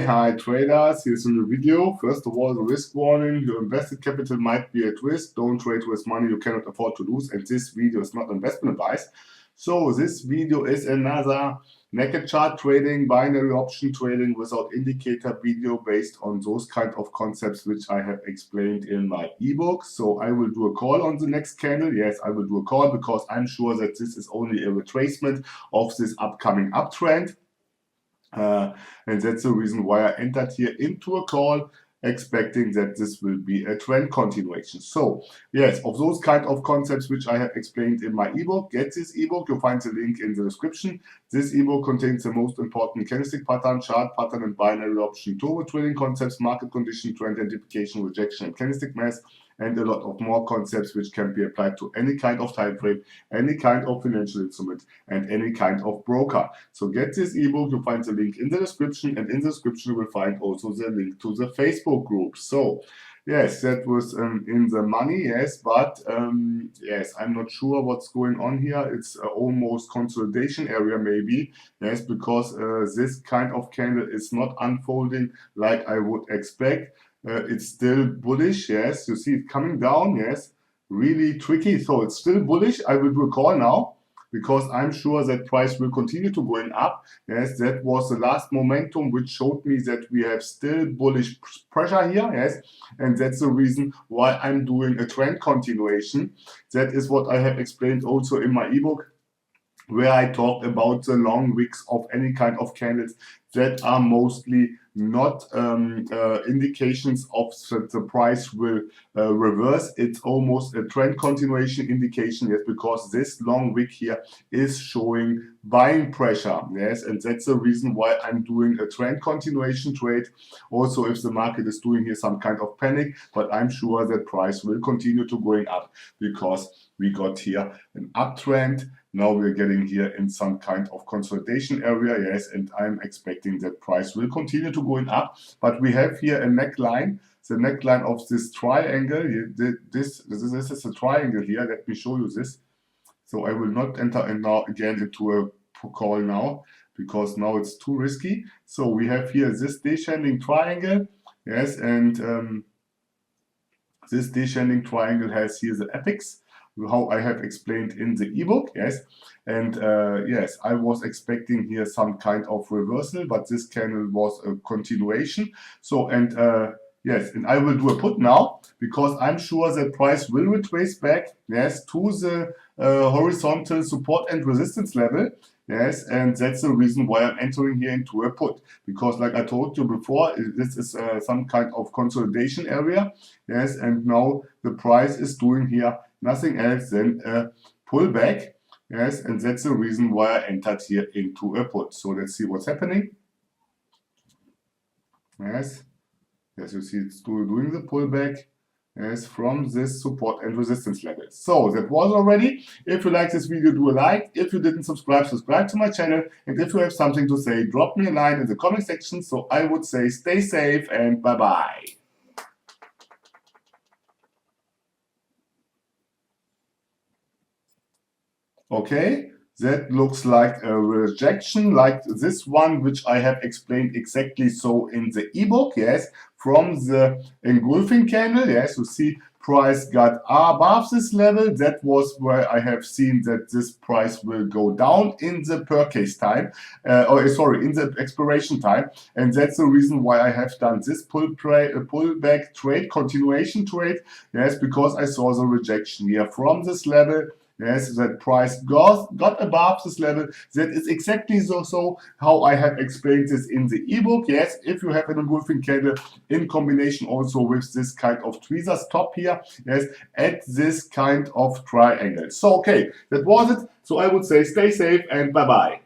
Hi traders, here's a new video. First of all, the risk warning. Your invested capital might be at risk. Don't trade with money you cannot afford to lose, and this video is not investment advice. So this video is another naked chart trading, binary option trading without indicator video based on those kind of concepts which I have explained in my ebook. So I will do a call on the next candle. Yes, I will do a call because I'm sure that this is only a retracement of this upcoming uptrend. And that's the reason why I entered here into a call, expecting that this will be a trend continuation. So yes, of those kind of concepts which I have explained in my ebook, get this ebook, you'll find the link in the description. This ebook contains the most important candlestick pattern, chart pattern, and binary option turbo trading concepts, market condition, trend identification, rejection, and candlestick math, and a lot of more concepts which can be applied to any kind of time frame, any kind of financial instrument, and any kind of broker. So get this ebook, you'll find the link in the description, and in the description you will find also the link to the Facebook group. So yes, that was in the money, yes, but yes, I'm not sure what's going on here. It's almost consolidation area maybe, yes, because this kind of candle is not unfolding like I would expect. It's still bullish, yes, you see it coming down, yes, really tricky. So it's still bullish. I will do a call now because I'm sure that price will continue to going up. Yes, that was the last momentum which showed me that we have still bullish pressure here, yes, and that's the reason why I'm doing a trend continuation. That is what I have explained also in my ebook, where I talked about the long wicks of any kind of candles that are mostly not indications of that the price will reverse. It's almost a trend continuation indication, yes, because this long wick here is showing buying pressure, yes, and that's the reason why I'm doing a trend continuation trade. Also, if the market is doing here some kind of panic, but I'm sure that price will continue to going up because we got here an uptrend. Now we're getting here in some kind of consolidation area, yes, and I'm expecting that price will continue to going up. But we have here a neckline, the neckline of this triangle. This is a triangle here. Let me show you this. So I will not enter now again into a call now because now it's too risky. So we have here this descending triangle, yes, and this descending triangle has here the apex, how I have explained in the ebook, yes, and yes, I was expecting here some kind of reversal, but this candle was a continuation. So and yes, and I will do a put now because I'm sure that price will retrace back, yes, to the horizontal support and resistance level. Yes, and that's the reason why I'm entering here into a put, because like I told you before, this is some kind of consolidation area, yes, and now the price is doing here nothing else than a pullback, yes, and that's the reason why I entered here into a put. So let's see what's happening. Yes, as you see, it's doing the pullback, yes, from this support and resistance level. So that was already. If you like this video, do a like. If you didn't subscribe, subscribe to my channel. And if you have something to say, drop me a line in the comment section. So I would say stay safe and bye-bye. Okay, that looks like a rejection, like this one, which I have explained exactly so in the ebook, yes, from the engulfing candle, yes, you see price got above this level. That was where I have seen that this price will go down in the per case time, in the expiration time, and that's the reason why I have done this pullback trade, continuation trade, yes, because I saw the rejection here from this level. Yes, that price got above this level. That is exactly so how I have explained this in the ebook. Yes, if you have an engulfing candle in combination also with this kind of tweezers top here, yes, at this kind of triangle. So okay, that was it. So I would say stay safe and bye-bye.